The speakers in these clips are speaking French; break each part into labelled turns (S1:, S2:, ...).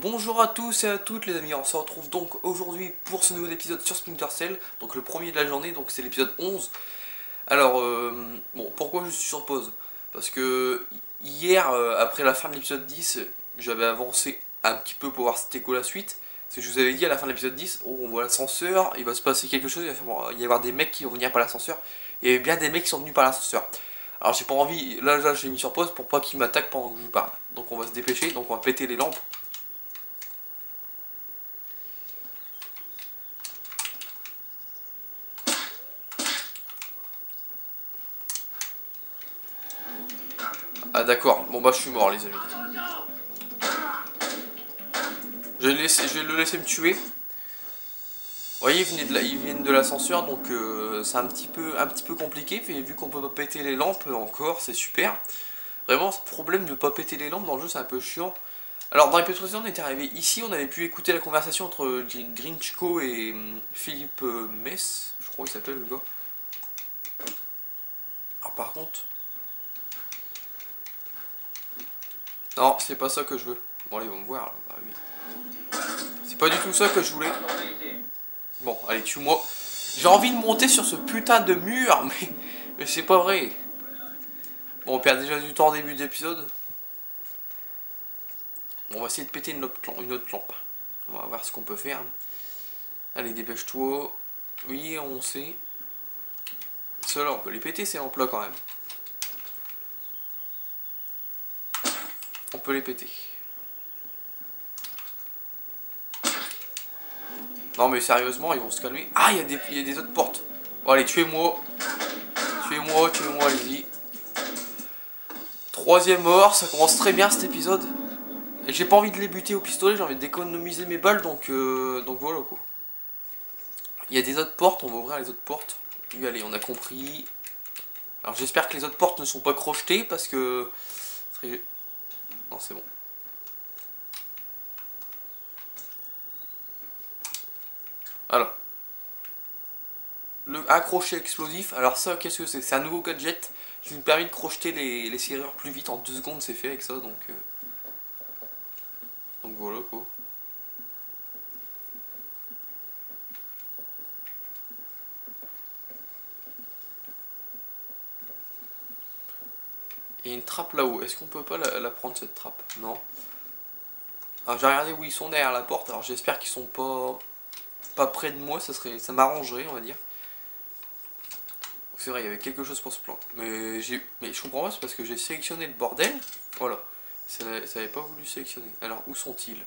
S1: Bonjour à tous et à toutes les amis, on se retrouve donc aujourd'hui pour ce nouvel épisode sur Splinter Cell, donc le premier de la journée, donc c'est l'épisode 11. Alors, bon, pourquoi je suis sur pause? Parce que hier, après la fin de l'épisode 10, j'avais avancé un petit peu pour voir c'était quoi la suite. Parce que je vous avais dit à la fin de l'épisode 10, oh, on voit l'ascenseur, il va se passer quelque chose, il va y avoir des mecs qui vont venir par l'ascenseur. Il y avait bien des mecs qui sont venus par l'ascenseur. Alors j'ai pas envie, là j'ai mis sur pause pour pas qu'ils m'attaquent pendant que je vous parle. Donc on va se dépêcher, donc on va péter les lampes. Ah d'accord, bon bah je suis mort les amis. Je vais le laisser me tuer. Vous voyez, ils viennent de l'ascenseur, donc c'est un petit peu compliqué, mais vu qu'on peut pas péter les lampes encore, c'est super. Vraiment, ce problème de pas péter les lampes dans le jeu, c'est un peu chiant. Alors, dans l'épisode précédent, on était arrivé ici, on avait pu écouter la conversation entre Grinchko et Philippe Mess, je crois qu'il s'appelle le gars. Alors par contre... Non, c'est pas ça que je veux. Bon allez, ils vont me voir, là. Bah oui. C'est pas du tout ça que je voulais. Bon, allez, tue-moi. J'ai envie de monter sur ce putain de mur, mais c'est pas vrai. Bon, on perd déjà du temps au début de l'épisode. Bon, on va essayer de péter une autre lampe. On va voir ce qu'on peut faire. Allez, dépêche-toi. Oui, on sait. Ceux-là, on peut les péter, ces lampes-là, quand même. On peut les péter. Non, mais sérieusement, ils vont se calmer. Ah, il y a des autres portes. Bon, allez, tuez-moi. Tuez-moi, allez-y. Troisième mort, ça commence très bien cet épisode. Et j'ai pas envie de les buter au pistolet, j'ai envie d'économiser mes balles, donc voilà quoi. Il y a des autres portes, on va ouvrir les autres portes. Oui, allez, on a compris. Alors j'espère que les autres portes ne sont pas crochetées parce que... Non, c'est bon. Alors. Le accroché explosif, alors ça, qu'est-ce que c'est? C'est un nouveau gadget qui nous permet de crocheter les serrures plus vite. En 2 secondes, c'est fait avec ça, donc voilà quoi. Et une trappe là-haut. Est-ce qu'on peut pas la prendre cette trappe? Non. Alors j'ai regardé où ils sont derrière la porte. Alors j'espère qu'ils sont pas près de moi. Ça m'arrangerait, on va dire. C'est vrai, il y avait quelque chose pour ce plan. Mais je comprends pas, c'est parce que j'ai sélectionné le bordel. Voilà. Ça n'avait pas voulu sélectionner. Alors où sont-ils?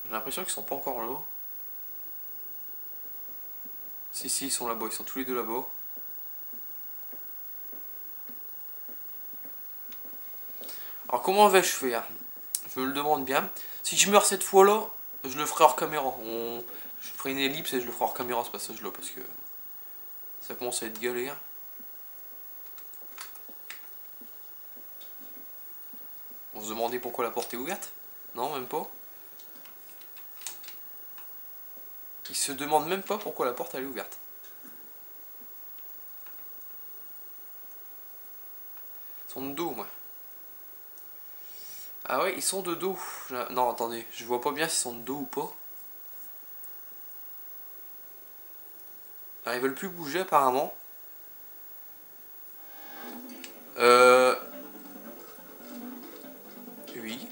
S1: J'ai l'impression qu'ils sont pas encore là. Si, ils sont là-bas. Ils sont tous les deux là-bas. Alors comment vais-je faire? Je me le demande bien. Si je meurs cette fois-là, je le ferai hors caméra. Je ferai une ellipse et je le ferai hors caméra ce passage-là parce que ça commence à être galère. On se demandait pourquoi la porte est ouverte? Non, même pas. Il se demande même pas pourquoi la porte elle est ouverte. Ils sont de dos, moi. Ah ouais, ils sont de dos. Non, attendez, je vois pas bien s'ils sont de dos ou pas. Alors, ils veulent plus bouger apparemment. Oui.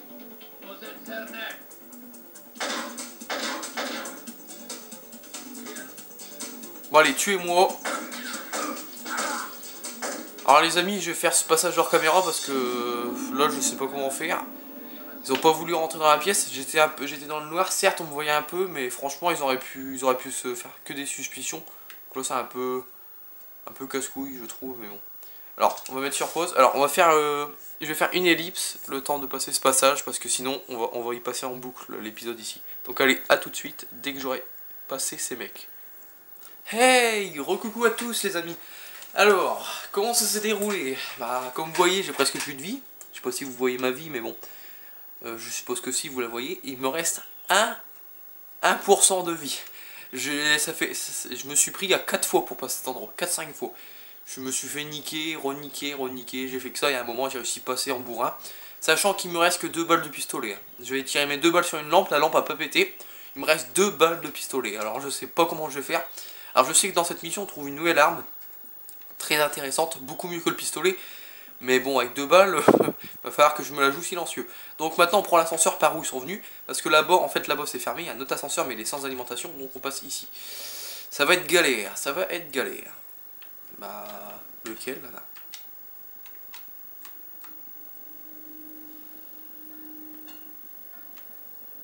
S1: Bon allez, tuez-moi. Alors les amis, je vais faire ce passage hors caméra parce que là je sais pas comment faire. Ils ont pas voulu rentrer dans la pièce, j'étais dans le noir, certes on me voyait un peu, mais franchement ils auraient pu se faire que des suspicions. Donc là c'est un peu casse-couille je trouve, mais bon. Alors on va mettre sur pause. Alors on va faire, je vais faire une ellipse le temps de passer ce passage parce que sinon on va y passer en boucle l'épisode ici. Donc allez, à tout de suite dès que j'aurai passé ces mecs. Hey, recoucou à tous les amis. Alors, comment ça s'est déroulé? Bah, comme vous voyez, j'ai presque plus de vie. Je sais pas si vous voyez ma vie, mais bon. Je suppose que si, vous la voyez. Il me reste 1% de vie. Je me suis pris à 4 fois pour passer cet endroit. 4-5 fois. Je me suis fait niquer, reniquer. J'ai fait que ça, il y a un moment, j'ai réussi à passer en bourrin. Sachant qu'il me reste que 2 balles de pistolet. Je vais tirer mes 2 balles sur une lampe, la lampe a pas pété. Il me reste 2 balles de pistolet. Alors je sais pas comment je vais faire. Alors je sais que dans cette mission on trouve une nouvelle arme. Très intéressante, beaucoup mieux que le pistolet. Mais bon, avec 2 balles, va falloir que je me la joue silencieux. Donc maintenant on prend l'ascenseur par où ils sont venus. Parce que là-bas, en fait là-bas c'est fermé, il y a un autre ascenseur mais il est sans alimentation. Donc on passe ici. Ça va être galère, ça va être galère. Bah, lequel là?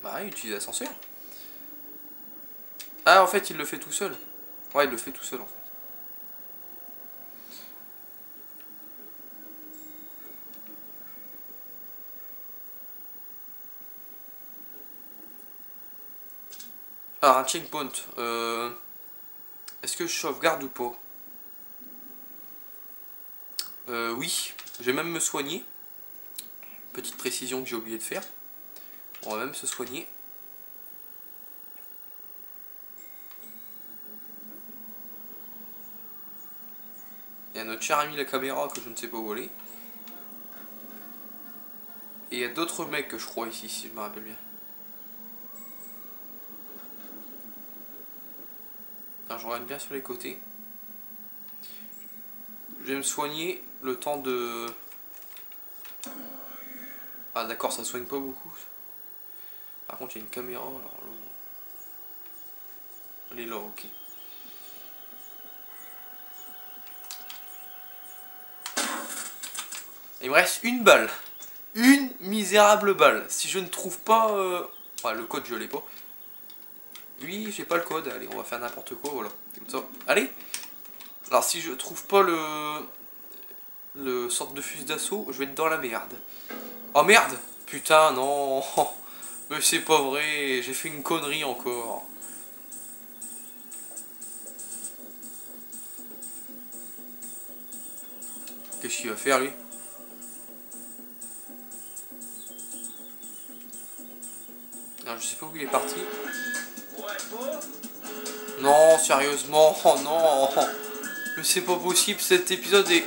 S1: Bah, il utilise l'ascenseur. Ah, en fait, il le fait tout seul. Ouais, il le fait tout seul, en fait. Alors, un checkpoint. Est-ce que je sauvegarde ou pas? Oui. Je vais même me soigner. Petite précision que j'ai oublié de faire. On va même se soigner. Il y a notre cher ami la caméra que je ne sais pas où aller. Et il y a d'autres mecs que je crois ici, si je me rappelle bien. Alors, je regarde bien sur les côtés. Je vais me soigner le temps de... Ah d'accord, ça soigne pas beaucoup. Par contre, il y a une caméra. Alors, elle est là, ok. Il me reste une balle. Une misérable balle. Si je ne trouve pas... Ouais, le code, je l'ai pas. Oui, j'ai pas le code. Allez, on va faire n'importe quoi, voilà. Comme ça. Allez. Alors, si je trouve pas le sorte de fusil d'assaut, je vais être dans la merde. Oh merde. Putain, non. Mais c'est pas vrai. J'ai fait une connerie encore. Qu'est-ce qu'il va faire, lui? Non, je sais pas où il est parti. Non, sérieusement, oh non. Mais c'est pas possible, cet épisode est...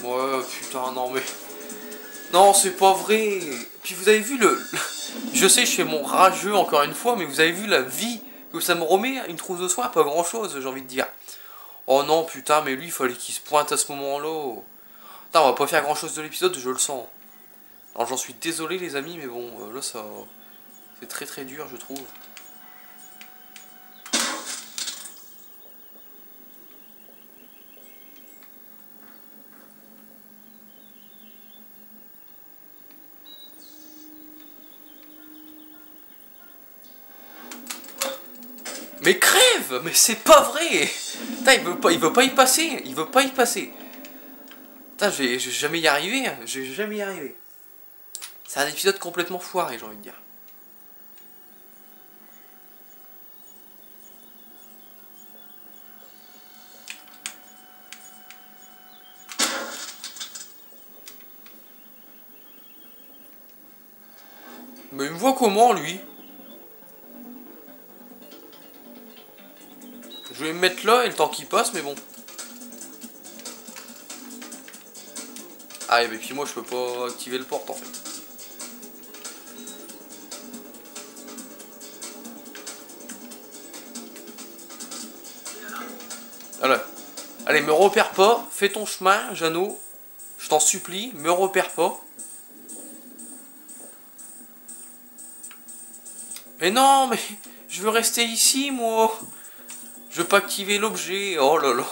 S1: Ouais, putain, non mais... Non, c'est pas vrai. Puis vous avez vu le... Je sais, je fais mon rageux encore une fois, mais vous avez vu la vie que ça me remet? Une trousse de soins, pas grand chose, j'ai envie de dire. Oh non, putain, mais lui, il fallait qu'il se pointe à ce moment-là. Putain, on va pas faire grand chose de l'épisode, je le sens. Alors j'en suis désolé les amis, mais bon, là ça... C'est très très dur, je trouve. Mais crève! Mais c'est pas vrai! Putain, il veut pas y passer! Il veut pas y passer! Putain, je vais jamais y arriver! Je vais jamais y arriver! C'est un épisode complètement foiré, j'ai envie de dire. Mais il me voit comment, lui? Je vais me mettre là et le temps qu'il passe, mais bon. Ah, et puis moi, je peux pas activer le porte, en fait. Voilà. Allez, me repère pas, fais ton chemin, Jeannot. Je t'en supplie, me repère pas. Mais non, mais je veux rester ici, moi. Je veux pas activer l'objet. Oh là là.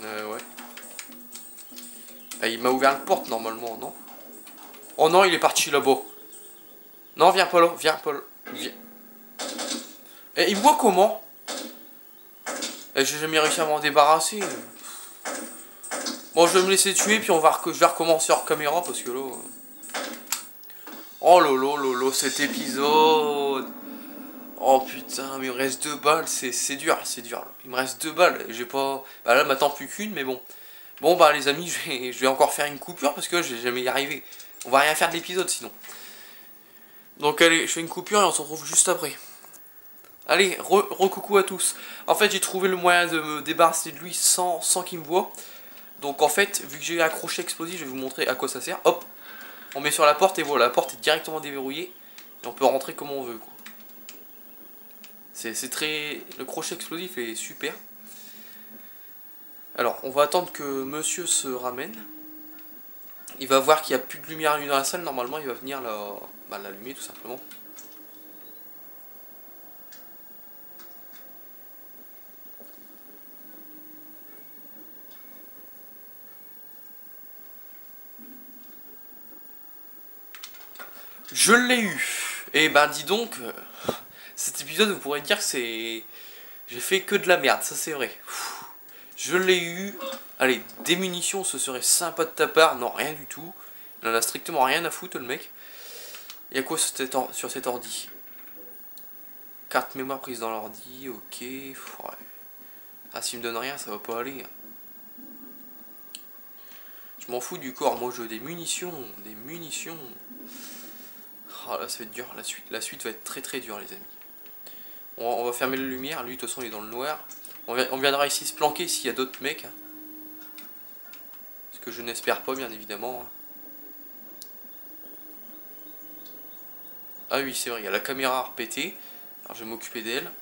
S1: Ouais. Ah, il m'a ouvert la porte normalement, non? Oh non, il est parti là-bas. Non, viens pas là, viens pas là. Viens. Et il me voit comment? Et j'ai jamais réussi à m'en débarrasser. Bon, je vais me laisser tuer, puis je vais recommencer hors caméra parce que là. Oh lolo, lolo, cet épisode. Oh putain, mais il me reste 2 balles, c'est dur, c'est dur. Il me reste 2 balles, j'ai pas... Bah là, maintenant plus qu'une, mais bon. Bon bah les amis, je vais encore faire une coupure parce que je vais jamais y arriver. On va rien faire de l'épisode sinon. Donc allez, je fais une coupure et on se retrouve juste après. Allez, re-coucou à tous. En fait, j'ai trouvé le moyen de me débarrasser de lui sans qu'il me voie. Donc en fait, vu que j'ai un crochet explosif, je vais vous montrer à quoi ça sert. Hop, on met sur la porte et voilà, la porte est directement déverrouillée. Et on peut rentrer comme on veut, quoi. C'est très... Le crochet explosif est super. Alors, on va attendre que monsieur se ramène. Il va voir qu'il n'y a plus de lumière allumée dans la salle. Normalement, il va venir l'allumer tout simplement. Je l'ai eu. Et ben dis donc, cet épisode, vous pourrez dire que c'est... J'ai fait que de la merde, ça c'est vrai. Je l'ai eu. Allez, des munitions, ce serait sympa de ta part. Non, rien du tout. Il en a strictement rien à foutre, le mec. Il y a quoi sur cet ordi? Carte mémoire prise dans l'ordi, ok. Ouais. Ah, s'il me donne rien, ça va pas aller. Je m'en fous du corps, moi je veux des munitions. Des munitions. Ah là, ça va être dur. La suite va être très très dure, les amis. On va fermer la lumière. Lui, de toute façon, il est dans le noir. On viendra ici se planquer s'il y a d'autres mecs. Ce que je n'espère pas, bien évidemment. Ah oui, c'est vrai, il y a la caméra à repéter. Alors je vais m'occuper d'elle.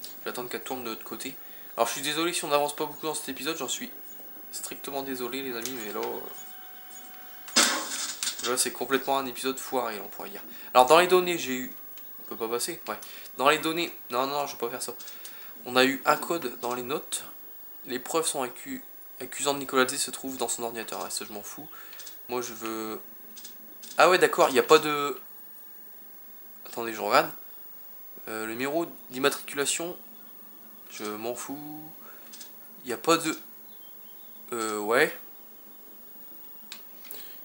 S1: Je vais attendre qu'elle tourne de l'autre côté. Alors je suis désolé si on n'avance pas beaucoup dans cet épisode, j'en suis strictement désolé les amis, mais là c'est complètement un épisode foiré, on pourrait dire. Alors dans les données, j'ai eu... On peut pas passer? Ouais. Dans les données... Non, non, je vais pas faire ça. On a eu un code dans les notes. Les preuves sont accusant de Nicolas D se trouve dans son ordinateur. Ouais, ça je m'en fous. Moi je veux... Ah ouais d'accord, il n'y a pas de... Attendez, je regarde. Le numéro d'immatriculation, je m'en fous. Il n'y a pas de... ouais.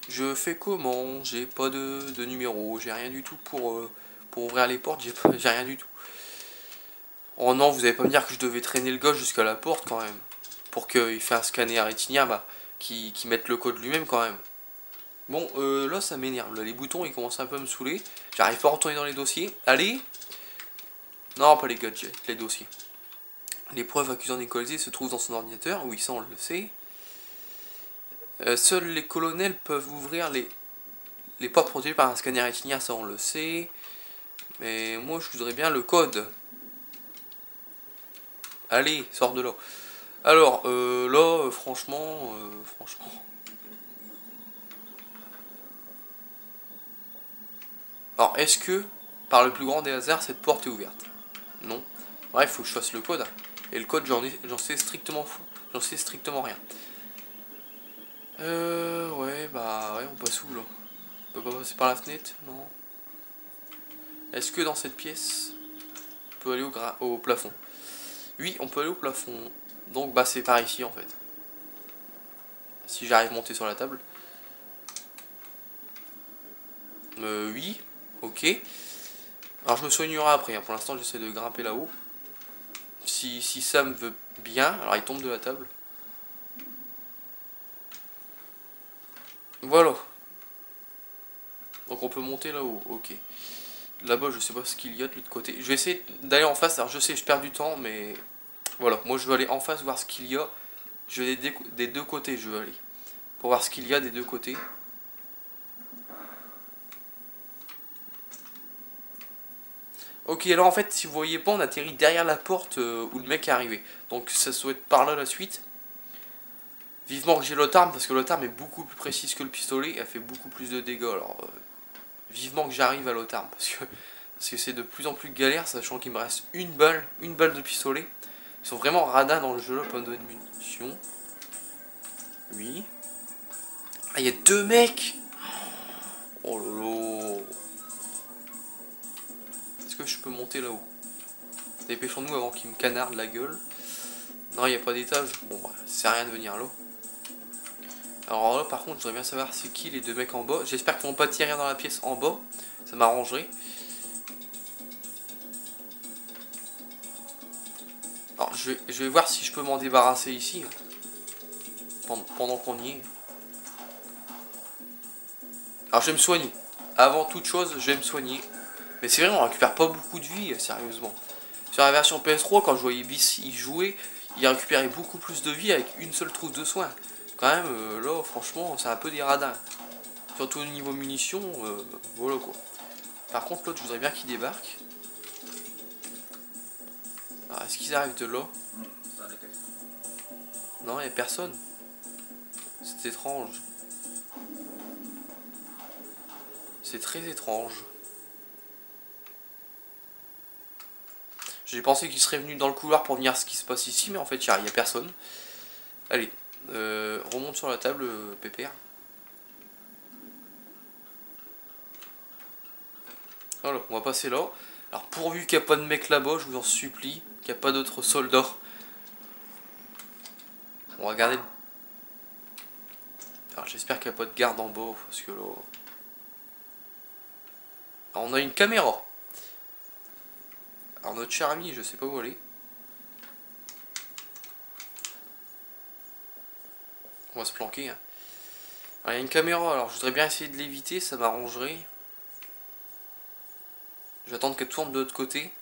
S1: Je fais comment? J'ai pas de numéro, j'ai rien du tout pour ouvrir les portes, j'ai rien du tout. Oh non, vous allez pas me dire que je devais traîner le gars jusqu'à la porte quand même. Pour qu'il fasse un scanner rétinien, bah, qui mette le code lui-même quand même. Bon, là ça m'énerve, les boutons ils commencent un peu à me saouler. J'arrive pas à retourner dans les dossiers. Allez. Non, pas les gadgets, les dossiers. Les preuves accusant Nicolas D se trouvent dans son ordinateur, oui ça on le sait. Seuls les colonels peuvent ouvrir les portes protégées par un scanner rétinien, ça on le sait. Mais moi je voudrais bien le code. Allez, sors de là. Alors, là, franchement... Alors, est-ce que, par le plus grand des hasards, cette porte est ouverte? Non. Ouais, il faut que je fasse le code. Et le code, j'en sais strictement fou. J'en sais strictement rien. Ouais, bah, ouais, on passe où, là? On peut pas passer par la fenêtre? Non. Est-ce que dans cette pièce, on peut aller au plafond? Oui, on peut aller au plafond. Donc, bah, c'est par ici, en fait. Si j'arrive à monter sur la table. Oui. Ok. Alors, je me soignerai après. Hein. Pour l'instant, j'essaie de grimper là-haut. Si ça me veut bien. Alors, il tombe de la table. Voilà. Donc, on peut monter là-haut. Ok. Là-bas, je sais pas ce qu'il y a de l'autre côté. Je vais essayer d'aller en face. Alors, je sais, je perds du temps, mais... Voilà. Moi, je veux aller en face, voir ce qu'il y a. Je vais des deux côtés, je veux aller. Pour voir ce qu'il y a des deux côtés. Ok, alors en fait, si vous voyez pas, on atterrit derrière la porte où le mec est arrivé. Donc ça doit être par là la suite. Vivement que j'ai l'autre arme, parce que l'autre arme est beaucoup plus précise que le pistolet. Elle fait beaucoup plus de dégâts, alors vivement que j'arrive à l'autre arme. Parce que c'est de plus en plus galère, sachant qu'il me reste une balle de pistolet. Ils sont vraiment radins dans le jeu là, pas de munitions. Oui. Ah, il y a deux mecs. Oh lolo. Est-ce que je peux monter là-haut? Dépêchons-nous avant qu'il me canarde la gueule. Non, il n'y a pas d'étage. Bon, bah, ça sert à rien de venir là. Alors là, par contre, je voudrais bien savoir c'est qui les deux mecs en bas. J'espère qu'ils vont pas tirer dans la pièce en bas. Ça m'arrangerait. Alors je vais voir si je peux m'en débarrasser ici. Pendant qu'on y est. Alors je vais me soigner. Avant toute chose, je vais me soigner. Mais c'est vrai, on récupère pas beaucoup de vie, sérieusement. Sur la version PS3, quand je voyais Bis y jouer, il récupérait beaucoup plus de vie avec une seule trousse de soins. Quand même, là, franchement, c'est un peu des radins. Surtout au niveau munitions, voilà quoi. Par contre, l'autre, je voudrais bien qu'il débarque. Alors, est-ce qu'ils arrivent de là? Non, il n'y a personne. C'est étrange. C'est très étrange. J'ai pensé qu'il serait venu dans le couloir pour venir ce qui se passe ici, mais en fait, il n'y a personne. Allez, remonte sur la table, Pépère. Voilà, on va passer là. Alors, pourvu qu'il n'y a pas de mec là-bas, je vous en supplie, qu'il n'y a pas d'autres soldats. On va regarder. Alors, j'espère qu'il n'y a pas de garde en bas, parce que là... Alors, on a une caméra. Alors, notre cher ami, je sais pas où aller. On va se planquer. Hein. Alors, il y a une caméra, alors je voudrais bien essayer de l'éviter, ça m'arrangerait. Je vais attendre qu'elle tourne de l'autre côté.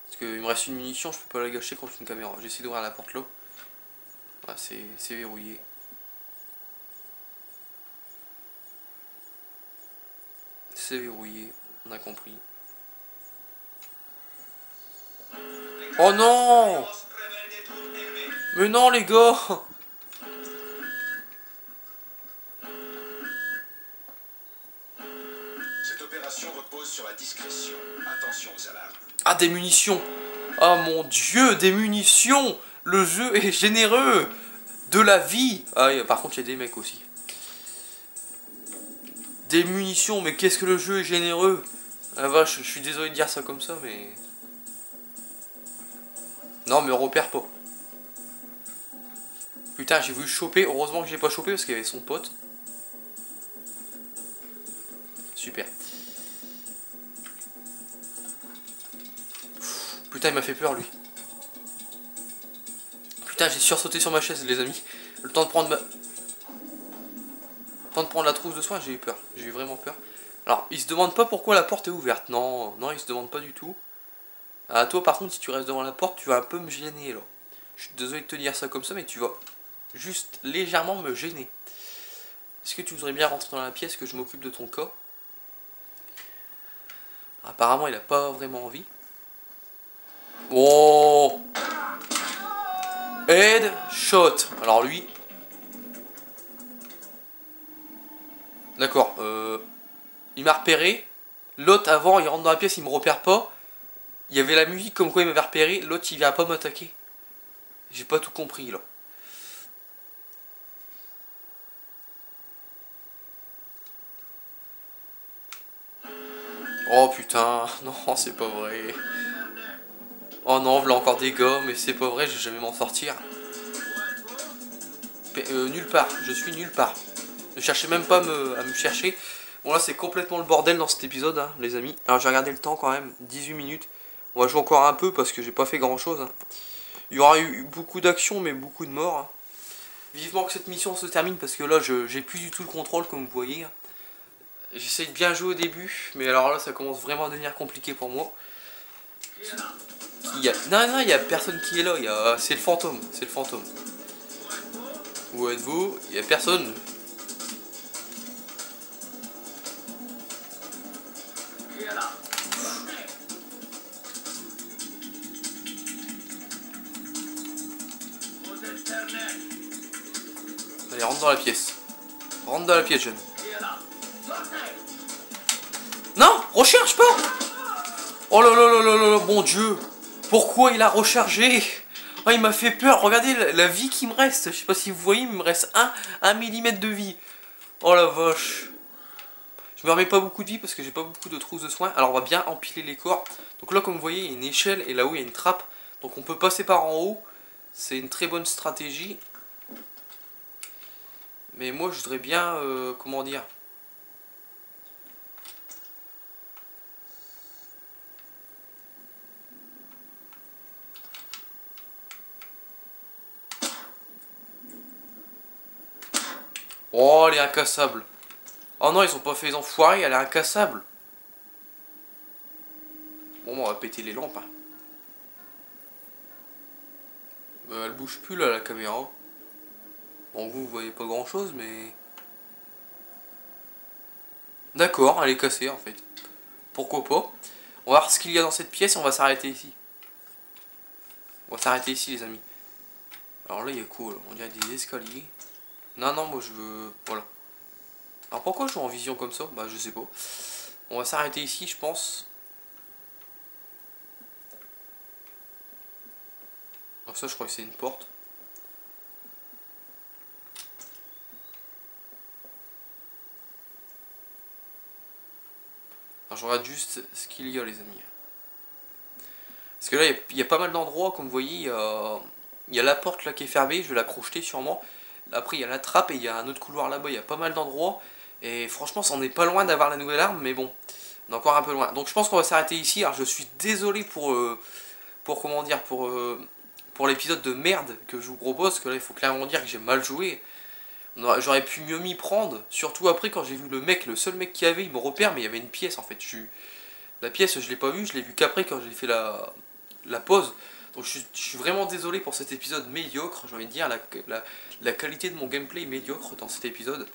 S1: Parce qu'il me reste une munition, je peux pas la gâcher contre une caméra. J'essaie d'ouvrir la porte là. Voilà, c'est verrouillé. C'est verrouillé, on a compris. Oh non! Mais non les gars!
S2: Cette opération repose sur la discrétion. Attention aux alarmes.
S1: Ah, des munitions! Oh mon dieu, des munitions! Le jeu est généreux! De la vie! Ah, par contre, il y a des mecs aussi. Des munitions, mais qu'est-ce que le jeu est généreux! Ah vache, je suis désolé de dire ça comme ça, mais... Non, mais on repère pas. Putain, j'ai voulu choper. Heureusement que j'ai pas chopé parce qu'il y avait son pote. Super. Putain, il m'a fait peur, lui. Putain, j'ai sursauté sur ma chaise, les amis. Le temps de prendre ma... Le temps de prendre la trousse de soins, j'ai eu peur. J'ai eu vraiment peur. Alors, il se demande pas pourquoi la porte est ouverte. Non, non, il se demande pas du tout. Ah, toi, par contre, si tu restes devant la porte, tu vas un peu me gêner, là. Je suis désolé de te dire ça comme ça, mais tu vas juste légèrement me gêner. Est-ce que tu voudrais bien rentrer dans la pièce que je m'occupe de ton cas? Apparemment, il a pas vraiment envie. Oh! Headshot. Alors lui... D'accord, il m'a repéré. L'autre, avant, il rentre dans la pièce, il me repère pas. Il y avait la musique comme quoi il m'avait repéré. L'autre, il vient pas m'attaquer. J'ai pas tout compris, là. Oh putain, non, c'est pas vrai. Oh non, voilà encore des gars, mais c'est pas vrai, je vais jamais m'en sortir. Nulle part, je suis nulle part. Ne cherchez même pas à me chercher. Bon là c'est complètement le bordel dans cet épisode, hein, les amis. Alors j'ai regardé le temps quand même, 18 minutes. On va jouer encore un peu parce que j'ai pas fait grand chose. Hein. Il y aura eu beaucoup d'actions mais beaucoup de morts. Hein. Vivement que cette mission se termine parce que là j'ai plus du tout le contrôle comme vous voyez. Hein. J'essaie de bien jouer au début, mais alors là ça commence vraiment à devenir compliqué pour moi. Non, non, il y a personne qui est là, c'est le fantôme, c'est le fantôme. Où êtes-vous? Il y a personne. Allez, rentre dans la pièce. Rentre dans la pièce, jeune. Non, recharge pas. Oh là là là là là, bon Dieu. Pourquoi il a rechargé? Oh, il m'a fait peur. Regardez la vie qui me reste. Je sais pas si vous voyez, il me reste 1 millimètre de vie. Oh la vache. Je me remets pas beaucoup de vie parce que j'ai pas beaucoup de trousses de soins. Alors on va bien empiler les corps. Donc là comme vous voyez il y a une échelle et là-haut il y a une trappe. Donc on peut passer par en haut. C'est une très bonne stratégie. Mais moi je voudrais bien, comment dire... Oh, elle est incassable. Oh non, ils ont pas fait les enfoirés, elle est incassable. Bon, on va péter les lampes. Hein. Elle bouge plus là, la caméra. Bon, vous voyez pas grand chose, mais... D'accord, elle est cassée en fait. Pourquoi pas. On va voir ce qu'il y a dans cette pièce et on va s'arrêter ici. On va s'arrêter ici, les amis. Alors là, il y a quoi là? On dirait des escaliers. Non, non, moi je veux... Voilà. Alors pourquoi je suis en vision comme ça? Bah, je sais pas. On va s'arrêter ici, je pense. Donc ça, je crois que c'est une porte. Alors je regarde juste ce qu'il y a, les amis. Parce que là, il y a pas mal d'endroits, comme vous voyez, il y a la porte là qui est fermée, je vais la crocheter sûrement. Après, il y a la trappe et il y a un autre couloir là-bas, il y a pas mal d'endroits. Et franchement, ça en est pas loin d'avoir la nouvelle arme, mais bon, on est encore un peu loin. Donc je pense qu'on va s'arrêter ici. Alors je suis désolé pour comment dire, pour l'épisode de merde que je vous propose, que là, il faut clairement dire que j'ai mal joué. J'aurais pu mieux m'y prendre, surtout après quand j'ai vu le mec, le seul mec qu'il y avait, il me repère, mais il y avait une pièce en fait. La pièce, je l'ai pas vue, je l'ai vue qu'après quand j'ai fait la pause. Donc je suis vraiment désolé pour cet épisode médiocre, j'ai envie de dire, la qualité de mon gameplay est médiocre dans cet épisode.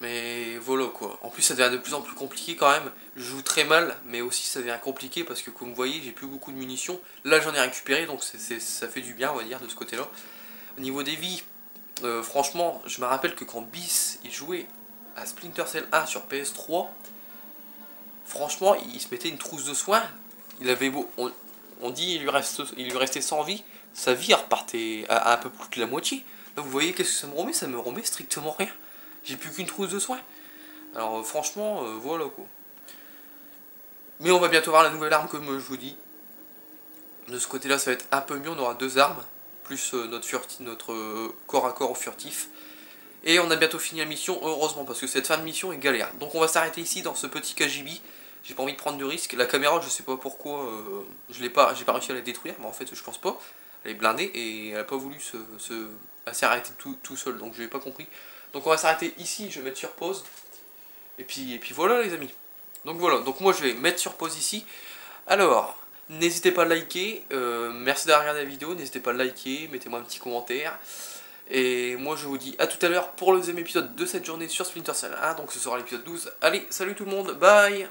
S1: Mais voilà quoi. En plus ça devient de plus en plus compliqué quand même. Je joue très mal, mais aussi ça devient compliqué parce que comme vous voyez, j'ai plus beaucoup de munitions. Là j'en ai récupéré, donc ça fait du bien on va dire de ce côté-là. Au niveau des vies, franchement, je me rappelle que quand Bis il jouait à Splinter Cell 1 sur PS3, franchement, il se mettait une trousse de soins. Il avait beau, on dit il lui restait 100 vies, sa vie repartait à un peu plus de la moitié. Là, vous voyez qu'est-ce que ça me remet? Ça me remet strictement rien. J'ai plus qu'une trousse de soins. Alors franchement, voilà quoi. Mais on va bientôt avoir la nouvelle arme comme je vous dis. De ce côté-là, ça va être un peu mieux. On aura deux armes, plus notre corps à corps au furtif. Et on a bientôt fini la mission, heureusement, parce que cette fin de mission est galère. Donc on va s'arrêter ici dans ce petit KGB. J'ai pas envie de prendre de risques. La caméra, je sais pas pourquoi, j'ai pas réussi à la détruire, mais en fait je pense pas. Elle est blindée et elle a pas voulu elle s'est arrêtée tout seul, donc je n'ai pas compris. Donc on va s'arrêter ici, je vais mettre sur pause. Et puis voilà les amis. Donc voilà, donc moi je vais mettre sur pause ici. Alors, n'hésitez pas à liker, merci d'avoir regardé la vidéo, n'hésitez pas à liker, mettez-moi un petit commentaire. Et moi je vous dis à tout à l'heure pour le deuxième épisode de cette journée sur Splinter Cell 1, donc ce sera l'épisode 12. Allez, salut tout le monde, bye!